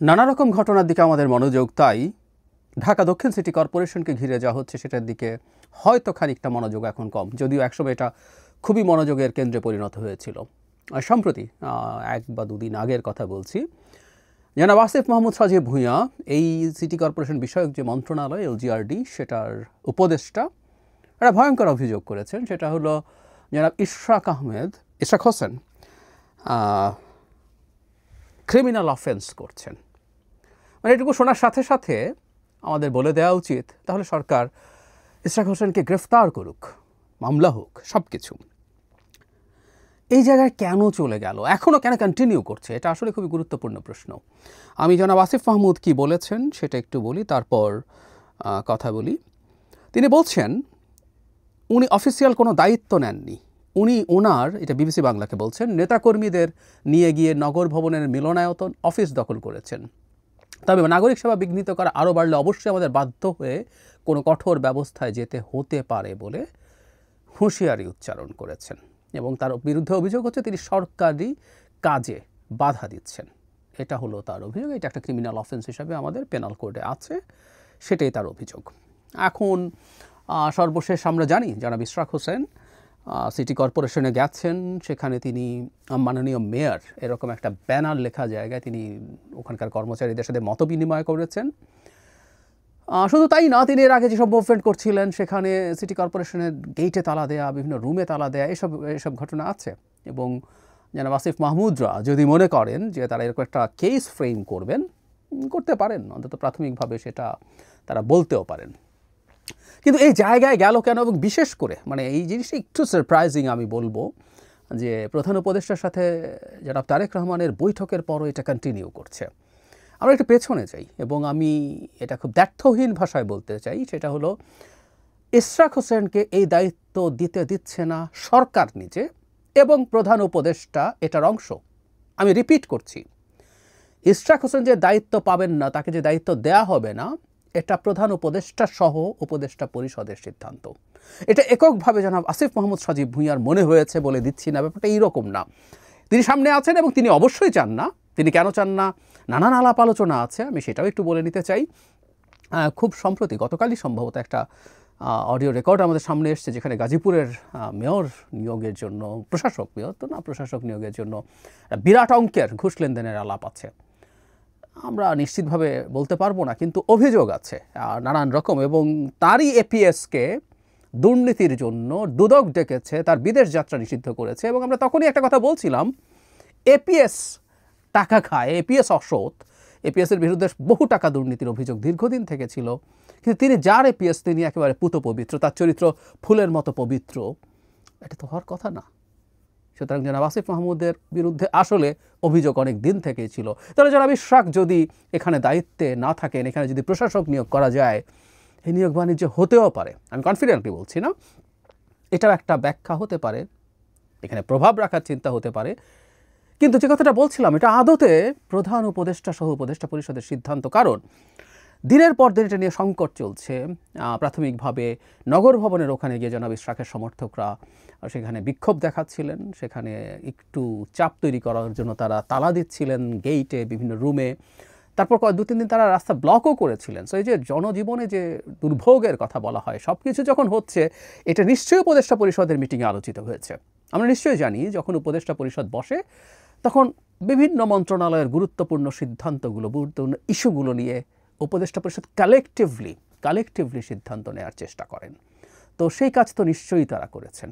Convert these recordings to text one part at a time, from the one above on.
নানা রকম ঘটনার দিকে আমাদের মনোযোগ, তাই ঢাকা দক্ষিণ সিটি কর্পোরেশনকে ঘিরে যা হচ্ছে সেটার দিকে হয়তো খানিকটা মনোযোগ এখন কম, যদিও একসময় এটা খুবই মনোযোগের কেন্দ্রে পরিণত হয়েছিল। সম্প্রতি এক বা দুদিন আগের কথা বলছি, জনাব আসিফ মাহমুদ সজীব ভূঁইয়া এই সিটি কর্পোরেশন বিষয়ক যে মন্ত্রণালয় এলজিআরডি সেটার উপদেষ্টা একটা ভয়ঙ্কর অভিযোগ করেছেন। সেটা হলো জনাব ইশরাক হোসেন ক্রিমিনাল অফেন্স করছেন। মানে এটুকু শোনার সাথে সাথে আমাদের বলে দেওয়া উচিত তাহলে সরকার ইশরাক হোসেনকে গ্রেফতার করুক, মামলা হোক, সব কিছু। এই জায়গায় কেন চলে গেল, এখনও কেন কন্টিনিউ করছে, এটা আসলে খুবই গুরুত্বপূর্ণ প্রশ্ন। আমি জনাব আসিফ মাহমুদ কি বলেছেন সেটা একটু বলি, তারপর কথা বলি। তিনি বলছেন উনি অফিসিয়াল কোনো দায়িত্ব নেননি। ওনার এটা বিবিসি বাংলাকে বলছেন, নেতাকর্মীদের নিয়ে গিয়ে নগর ভবনের মিলনায়তন অফিস দখল করেছেন। তবে নাগরিক সেবা বিঘ্নিত করা আরও বাড়লে অবশ্যই আমাদের বাধ্য হয়ে কোনো কঠোর ব্যবস্থায় যেতে হতে পারে বলে হুঁশিয়ারি উচ্চারণ করেছেন। এবং তার বিরুদ্ধে অভিযোগ হচ্ছে তিনি সরকারি কাজে বাধা দিচ্ছেন। এটা হলো তার অভিযোগ। এটা একটা ক্রিমিনাল অফেন্স হিসাবে আমাদের পেনাল কোডে আছে, সেটাই তার অভিযোগ। এখন সর্বশেষ আমরা জানি জনাব ইশরাক হোসেন সিটি কর্পোরেশনে গেছেন, সেখানে তিনি মাননীয় মেয়র এরকম একটা ব্যানার লেখা জায়গায় তিনি ওখানকার কর্মচারীদের সাথে মত বিনিময় করেছেন। শুধু তাই না, তিনি এর আগে যেসব মুভমেন্ট করছিলেন সেখানে সিটি কর্পোরেশনের গেইটে তালা দেয়া, বিভিন্ন রুমে তালা দেয়া, এসব ঘটনা আছে। এবং জনাব আসিফ মাহমুদরা যদি মনে করেন যে তারা এরকম একটা কেস ফ্রেম করবেন, করতে পারেন, অন্তত প্রাথমিকভাবে সেটা তারা বলতেও পারেন। কিন্তু এই জায়গায় গেল কেন, এবং বিশেষ করে মানে এই জিনিসটা একটু সারপ্রাইজিং আমি বলবো যে প্রধান উপদেষ্টার সাথে জনাব তারেক রহমানের বৈঠকের পরও এটা কন্টিনিউ করছে। আমরা একটু পেছনে যাই এবং আমি এটা খুব দ্ব্যর্থহীন ভাষায় বলতে চাই, সেটা হলো ইশরাক হোসেনকে এই দায়িত্ব দিচ্ছে না সরকার নিজে এবং প্রধান উপদেষ্টা এটার অংশ। আমি রিপিট করছি, ইশরাক হোসেন যে দায়িত্ব পাবেন না, তাকে যে দায়িত্ব দেয়া হবে না, এটা প্রধান উপদেষ্টা সহ উপদেষ্টা পরিষদের সিদ্ধান্ত। এটা এককভাবে জনাব আসিফ মাহমুদ সজীব ভূঁইয়ার মনে হয়েছে বলে দিচ্ছি না, ব্যাপারটা এইরকম না। তিনি সামনে আছেন এবং তিনি অবশ্যই চান না। তিনি কেন চান না, নানান আলাপ আলোচনা আছে, আমি সেটাও একটু বলে নিতে চাই। খুব সম্প্রতি গতকালই সম্ভবত একটা অডিও রেকর্ড আমাদের সামনে এসছে, যেখানে গাজীপুরের মেয়র নিয়োগের জন্য, প্রশাসক নিয়োগের জন্য বিরাট অঙ্কের ঘুষ লেনদেনের আলাপ আছে। আমরা নিশ্চিতভাবে বলতে পারবো না, কিন্তু অভিযোগ আছে নানান রকম। এবং তারই এপিএসকে দুর্নীতির জন্য দুদক ডেকেছে, তার বিদেশ যাত্রা নিষিদ্ধ করেছে। এবং আমরা তখনই একটা কথা বলছিলাম, এপিএস টাকা খায়, এপিএস অসৎ, এপিএসের বিরুদ্ধে বহু টাকা দুর্নীতির অভিযোগ দীর্ঘদিন থেকে ছিল। কিন্তু তিনি যার এপিএস, তিনি একেবারে পুত পবিত্র, তার চরিত্র ফুলের মতো পবিত্র, এটা তো হওয়ার কথা না। সুতরাং জনাব আসিফ মাহমুদের বিরুদ্ধে আসলে অভিযোগ অনেক দিন থেকেই ছিল। তাহলে জনাব ইশরাক যদি এখানে দায়িত্বে না থাকেন, এখানে যদি প্রশাসক নিয়োগ করা যায়, এই নিয়োগ বাণিজ্য হতেও পারে। আমি কনফিডেন্টলি বলছি না, এটাও একটা ব্যাখ্যা হতে পারে, এখানে প্রভাব রাখার চিন্তা হতে পারে। কিন্তু যে কথাটা বলছিলাম, এটা আদতে প্রধান উপদেষ্টা সহ উপদেষ্টা পরিষদের সিদ্ধান্ত। কারণ দিনের পর দিন এটা নিয়ে সংকট চলছে। প্রাথমিকভাবে নগর ভবনের ওখানে গিয়ে জনাব ইশরাকের সমর্থকরা সেখানে বিক্ষোভ দেখাচ্ছিলেন, সেখানে একটু চাপ তৈরি করার জন্য তারা তালা দিচ্ছিলেন গেইটে, বিভিন্ন রুমে। তারপর 2-3 দিন তারা রাস্তা ব্লকও করেছিলেন। সো এই যে জনজীবনে যে দুর্ভোগের কথা বলা হয়, সব কিছু যখন হচ্ছে, এটা নিশ্চয়ই উপদেষ্টা পরিষদের মিটিংয়ে আলোচিত হয়েছে। আমরা নিশ্চয়ই জানি যখন উপদেষ্টা পরিষদ বসে তখন বিভিন্ন মন্ত্রণালয়ের গুরুত্বপূর্ণ সিদ্ধান্তগুলো, গুরুত্বপূর্ণ ইস্যুগুলো নিয়ে উপদেষ্টা পরিষদ কালেকটিভলি সিদ্ধান্ত নেওয়ার চেষ্টা করেন। তো সেই কাজ তো নিশ্চয়ই তারা করেছেন।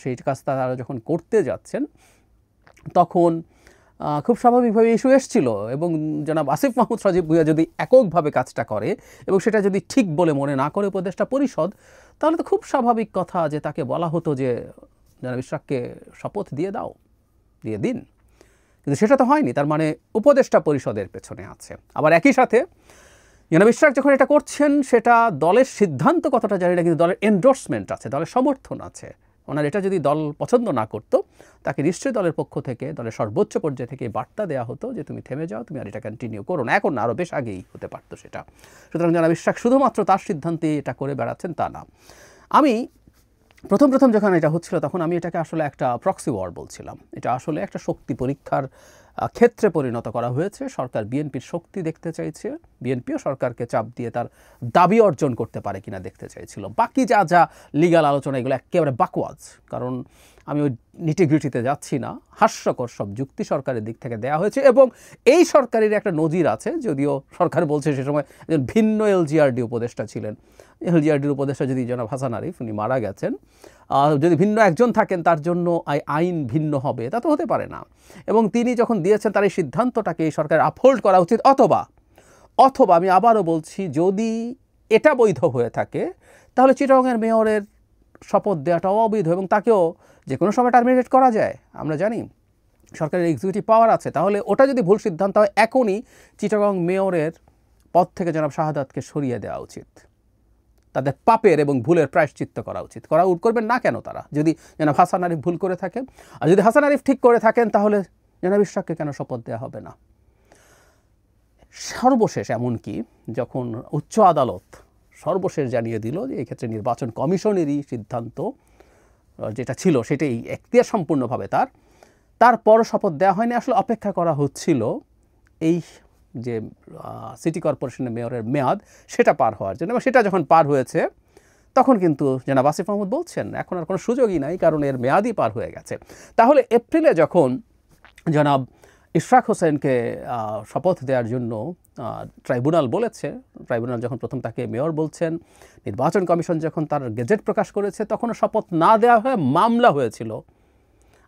সেই কাজ তারা যখন করতে যাচ্ছেন তখন খুব স্বাভাবিকভাবে ইস্যু এসেছিল। এবং জনাব আসিফ মাহমুদ সজীব ভূঁইয়া যদি এককভাবে কাজটা করে এবং সেটা যদি ঠিক বলে মনে না করে উপদেষ্টা পরিষদ, তাহলে তো খুব স্বাভাবিক কথা যে তাকে বলা হতো যে জনাব ইশরাককে শপথ দিয়ে দিন। কিন্তু সেটা তো হয়নি। তার মানে উপদেষ্টা পরিষদের পেছনে আছে। আবার একই সাথে জনাব ইশরাক যখন এটা করছেন, সেটা দলের সিদ্ধান্ত কতটা জানি না, কিন্তু দলের এন্ডোর্সমেন্ট আছে, দলের সমর্থন আছে। ওনার এটা যদি দল পছন্দ না করতো, তাকে নিশ্চয়ই দলের পক্ষ থেকে, দলের সর্বোচ্চ পর্যায়ে থেকে বার্তা দেওয়া হতো যে তুমি থেমে যাও, তুমি আর এটা কন্টিনিউ করো না। এখন না, আরও বেশ আগেই হতে পারতো সেটা। সুতরাং জনাব ইশরাক শুধুমাত্র তার সিদ্ধান্তে এটা করে বেড়াচ্ছেন তা না। আমি প্রথম যখন এটা হচ্ছিল, তখন আমি এটাকে আসলে একটা প্রক্সি ওয়ার বলছিলাম। এটা আসলে একটা শক্তি পরীক্ষার ক্ষেত্রে পরিণত করা হয়েছে। সরকার বিএনপির শক্তি দেখতে চাইছে, বিএনপিও সরকারকে চাপ দিয়ে তার দাবি অর্জন করতে পারে কিনা দেখতে চাইছিল। বাকি যা যা লিগ্যাল আলোচনা এগুলো একেবারে বাকওয়াজ, কারণ আমি ওই নিটিগ্রিটিতে যাচ্ছি না। হাস্যকর সব যুক্তি সরকারের দিক থেকে দেওয়া হয়েছে এবং এই সরকারের একটা নজির আছে, যদিও সরকার বলছে সে সময় একজন ভিন্ন এলজিআরডি উপদেষ্টা ছিলেন। এলজিআরডির উপদেষ্টা যদি জনাব হাসান আরিফ, উনি মারা গেছেন, যদি ভিন্ন একজন থাকেন তার জন্য আইন ভিন্ন হবে, তা তো হতে পারে না। এবং তিনি যখন দিয়েছেন তার এই সিদ্ধান্তটাকে এই সরকার আপহোল্ড করা উচিত, অথবা আমি আবারও বলছি, যদি এটা বৈধ হয়ে থাকে তাহলে চিটাগংয়ের মেয়রের শপথ দেওয়াটাও অবৈধ এবং তাকেও যে কোনো সময় টার্মিনেট করা যায়। আমরা জানি সরকারের এক্সিকিউটিভ পাওয়ার আছে, তাহলে ওটা যদি ভুল সিদ্ধান্ত হয় এখনই চিটাগং মেয়রের পদ থেকে জনাব শাহাদাতকে সরিয়ে দেওয়া উচিত। তাদের পাপের এবং ভুলের প্রায়শ্চিত্ত করা উচিত। করবেন না কেন তারা, যদি জনাব হাসান আরিফ ভুল করে থাকেন? আর যদি হাসান আরিফ ঠিক করে থাকেন তাহলে জনাব ইশরাককে কেন শপথ দেওয়া হবে না? সর্বশেষ এমনকি যখন উচ্চ আদালত সর্বশেষ জানিয়ে দিল যে এই ক্ষেত্রে নির্বাচন কমিশনেরই সিদ্ধান্ত যেটা ছিল সেটাই এখতিয়ার সম্পূর্ণভাবে তারপর শপথ দেওয়া হয়নি। আসলে অপেক্ষা করা হচ্ছিল এই যে সিটি কর্পোরেশনের মেয়রের মেয়াদ সেটা পার হওয়ার জন্য, এবং সেটা যখন পার হয়েছে তখন কিন্তু জনাব আসিফ মাহমুদ বলছেন এখন আর কোনো সুযোগই নাই, কারণ এর মেয়াদই পার হয়ে গেছে। তাহলে এপ্রিলে যখন জনাব ইশরাক হোসেনকে শপথ দেওয়ার জন্য ট্রাইব্যুনাল বলেছে, ট্রাইব্যুনাল যখন প্রথম তাকে মেয়র বলছেন, নির্বাচন কমিশন যখন তার গেজেট প্রকাশ করেছে তখনও শপথ না দেওয়া হয়ে মামলা হয়েছিল।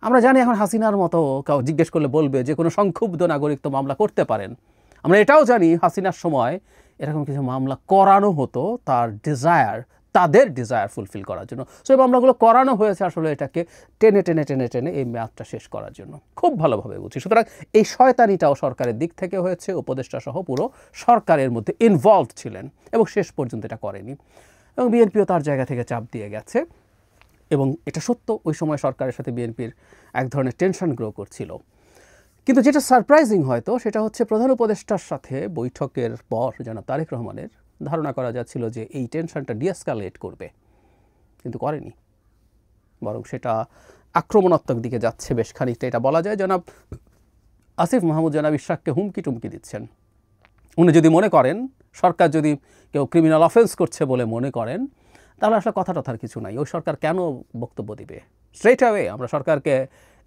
আমরা জানি এখন হাসিনার মতো কাউ জিজ্ঞেস করলে বলবে যে কোনো সংক্ষুব্ধ নাগরিক তো মামলা করতে পারেন। আমরা এটাও জানি হাসিনার সময় এরকম কিছু মামলা করানো হতো তাদের ডিজায়ার ফুলফিল করার জন্য। সো এই মামলাগুলো করানো হয়েছে আসলে এটাকে টেনে টেনে টেনে টেনে এই মেয়াদটা শেষ করার জন্য। খুব ভালোভাবে বুঝি। সুতরাং এই শয়তানিটাও সরকারের দিক থেকে হয়েছে, উপদেষ্টা সহ পুরো সরকারের মধ্যে ইনভলভড ছিলেন এবং শেষ পর্যন্ত এটা করেনি, এবং বিএনপিও তার জায়গা থেকে চাপ দিয়ে গেছে। এবং এটা সত্য, ওই সময় সরকারের সাথে বিএনপির এক ধরনের টেনশন গ্রো করছিল। কিন্তু যেটা সারপ্রাইজিং হয়তো সেটা হচ্ছে প্রধান উপদেষ্টার সাথে বৈঠকের পর জনাব তারেক রহমানের ধারণা করা যাচ্ছিল যে এই টেনশনটা ডিএসকালেট করবে, কিন্তু করেনি, বরং সেটা আক্রমণাত্মক দিকে যাচ্ছে বেশ খানিকটা। এটা বলা যায় জনাব আসিফ মাহমুদ জনাব ইশরাককে হুমকি টুমকি দিচ্ছেন। উনি যদি মনে করেন সরকার যদি কেউ ক্রিমিনাল অফেন্স করছে বলে মনে করেন তাহলে আসলে কথা টথার কিছু নাই, ওই সরকার কেন বক্তব্য দিবে? স্ট্রেট অ্যাওয়ে আমরা সরকারকে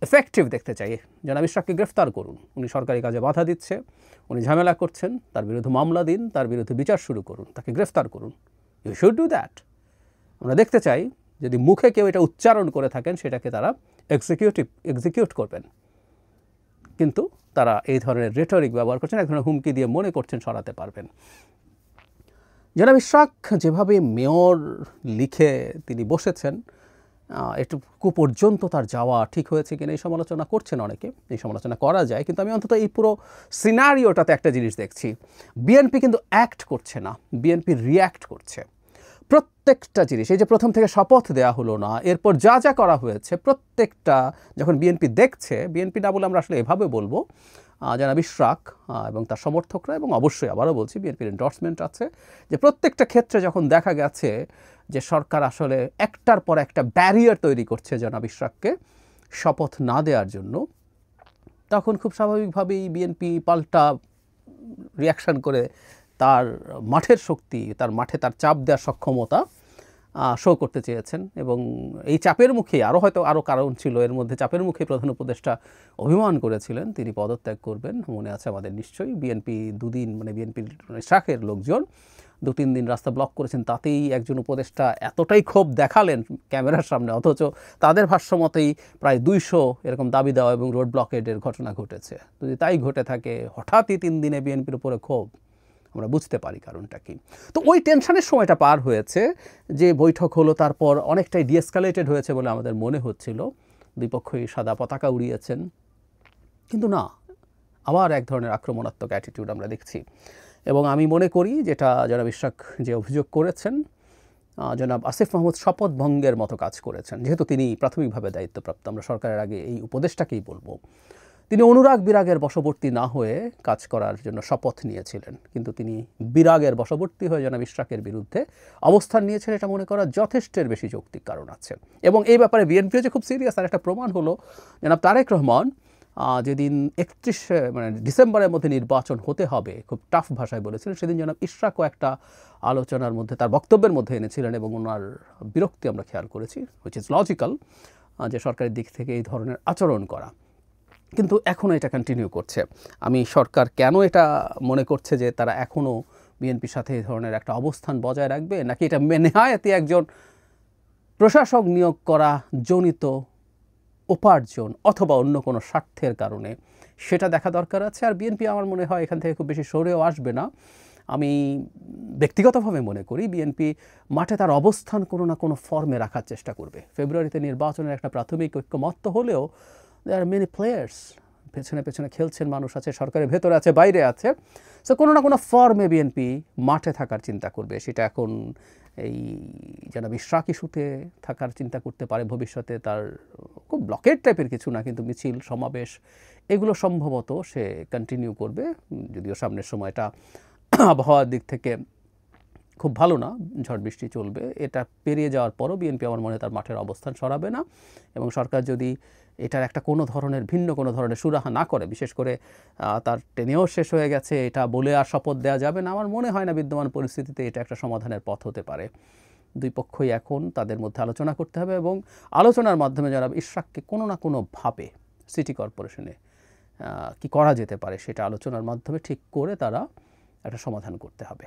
এফেক্টিভ দেখতে চাই। জনাব ইশরাককে গ্রেফতার করুন, উনি সরকারি কাজে বাধা দিচ্ছে, উনি ঝামেলা করছেন, তার বিরুদ্ধে মামলা দিন, তার বিরুদ্ধে বিচার শুরু করুন, তাকে গ্রেফতার করুন। You should do that. আমরা দেখতে চাই যদি মুখে কেউ এটা উচ্চারণ করে থাকেন সেটাকে তারা এক্সিকিউট করবেন, কিন্তু তারা এই ধরনের রেটরিক ব্যবহার করছেন, এক ধরনের হুমকি দিয়ে মনে করছেন সরাতে পারবেন। জনাব ইশরাক যেভাবে মেয়র লিখে তিনি বসেছেন, এটুকু পর্যন্ত তার যাওয়া ঠিক হয়েছে কিনা এই সমালোচনা করছেন অনেকে, এই সমালোচনা করা যায়, কিন্তু আমি অন্তত এই পুরো সিনারিওটাতে একটা জিনিস দেখছি, বিএনপি কিন্তু অ্যাক্ট করছে না, বিএনপি রিয়্যাক্ট করছে। প্রত্যেকটা জিনিস, এই যে প্রথম থেকে শপথ দেওয়া হলো না, এরপর যা যা করা হয়েছে প্রত্যেকটা যখন বিএনপি দেখছে, বিএনপি না বলে আমরা আসলে এভাবে বলবো, জনাব ইশরাক এবং তার সমর্থকরা, এবং অবশ্যই আবারও বলছি বিএনপির এন্ডোর্সমেন্ট আছে, যে প্রত্যেকটা ক্ষেত্রে যখন দেখা গেছে যে সরকার আসলে একটার পর একটা ব্যারিয়ার তৈরি করছে জনাব ইশরাককে শপথ না দেওয়ার জন্য, তখন খুব স্বাভাবিকভাবেই বিএনপি পাল্টা রিয়াকশান করে তার মাঠের শক্তি, তার মাঠে তার চাপ দেওয়ার সক্ষমতা শো করতে চেয়েছেন। এবং এই চাপের মুখে আরও কারণ ছিল, এর মধ্যে চাপের মুখে প্রধান উপদেষ্টা অভিমান করেছিলেন তিনি পদত্যাগ করবেন, মনে আছে আমাদের নিশ্চয়ই। বিএনপি দুদিন, মানে বিএনপির শাখের লোকজন 2-3 দিন রাস্তা ব্লক করেছেন, তাতেই একজন উপদেষ্টা এতটাই ক্ষোভ দেখালেন ক্যামেরার সামনে, অথচ তাদের ভাষ্যমতেই প্রায় 200 এরকম দাবি দেওয়া এবং রোড ব্লকেডের ঘটনা ঘটেছে। যদি তাই ঘটে থাকে, হঠাৎই 3 দিনে বিএনপির উপরে ক্ষোভ, আমরা বুঝতে পারি কারণটা কি। তো ওই টেনশনের সময়টা পার হয়েছে, যে বৈঠক হলো, তারপর অনেকটাই ডিএসকালেটেড হয়েছে বলে আমাদের মনে হচ্ছিল, দুই পক্ষই সাদা পতাকা উড়িয়েছেন, কিন্তু না, আবার এক ধরনের আক্রমণাত্মক অ্যাটিটিউড আমরা দেখছি। এবং আমি মনে করি যেটা জনাব ইশরাক যে অভিযোগ করেছেন, জনাব আসিফ মাহমুদ শপথ ভঙ্গের মতো কাজ করেছেন, যেহেতু তিনি প্রাথমিকভাবে দায়িত্বপ্রাপ্ত, আমরা সরকারের আগে এই উপদেষ্টাকেই বলবো, তিনি অনুরাগ বিরাগের বশবর্তী না হয়ে কাজ করার জন্য শপথ নিয়েছিলেন, কিন্তু তিনি বিরাগের বশবর্তী হয়ে জনাব ইশরাকের বিরুদ্ধে অবস্থান নিয়েছেন, এটা মনে করা যথেষ্টের বেশি যৌক্তিক কারণ আছে। এবং এই ব্যাপারে বিএনপিও যে খুব সিরিয়াস, আর একটা প্রমাণ হলো জনাব তারেক রহমান যেদিন 31 মানে ডিসেম্বরের মধ্যে নির্বাচন হতে হবে, খুব টাফ ভাষায় বলেছিলেন, সেদিন জনাব ইশরাকও একটা আলোচনার মধ্যে তার বক্তব্যের মধ্যে এনেছিলেন এবং ওনার বিরক্তি আমরা খেয়াল করেছি, হুইচ ইজ লজিক্যাল, যে সরকারের দিক থেকে এই ধরনের আচরণ করা। কিন্তু এখনও এটা কন্টিনিউ করছে। আমি সরকার কেন এটা মনে করছে যে তারা এখনও বিএনপির সাথে এই ধরনের একটা অবস্থান বজায় রাখবে, নাকি এটা নেহায়েতই একজন প্রশাসক নিয়োগ করা জনিত উপার্জন অথবা অন্য কোনো স্বার্থের কারণে, সেটা দেখা দরকার আছে। আর বিএনপি আমার মনে হয় এখান থেকে খুব বেশি সরেও আসবে না। আমি ব্যক্তিগতভাবে মনে করি বিএনপি মাঠে তার অবস্থান কোনো না কোনো ফর্মে রাখার চেষ্টা করবে। ফেব্রুয়ারিতে নির্বাচনের একটা প্রাথমিক ঐক্যমত্য হলেও দেয়ার আর মেনি প্লেয়ার্স, পেছনে পেছনে খেলছেন মানুষ আছে, সরকারের ভেতরে আছে, বাইরে আছে। সো কোনো না কোনো ফর্মে বিএনপি মাঠে থাকার চিন্তা করবে। সেটা এখন এই জনাব ইশরাক ইস্যুতে থাকার চিন্তা করতে পারে, ভবিষ্যতে তার খুব ব্লকেট টাইপের কিছু না, কিন্তু মিছিল সমাবেশ এগুলো সম্ভবত সে কন্টিনিউ করবে, যদিও সামনের সময়টা আবহাওয়ার দিক থেকে খুব ভালো না, ঝড় বৃষ্টি চলবে। এটা পেরিয়ে যাওয়ার পরও বিএনপি আমার মনে হয় তার মাঠের অবস্থান সরাবে না, এবং সরকার যদি এটার একটা কোনো ধরনের ভিন্ন কোনো ধরনের সুরাহা না করে, বিশেষ করে তার টেনেও শেষ হয়ে গেছে এটা বলে আর শপথ দেওয়া যাবে না, আমার মনে হয় না বিদ্যমান পরিস্থিতিতে এটা একটা সমাধানের পথ হতে পারে। দুই পক্ষই এখন তাদের মধ্যে আলোচনা করতে হবে, এবং আলোচনার মাধ্যমে যারা ইশরাককে কোনো না কোনোভাবে সিটি কর্পোরেশনে কি করা যেতে পারে সেটা আলোচনার মাধ্যমে ঠিক করে তারা একটা সমাধান করতে হবে।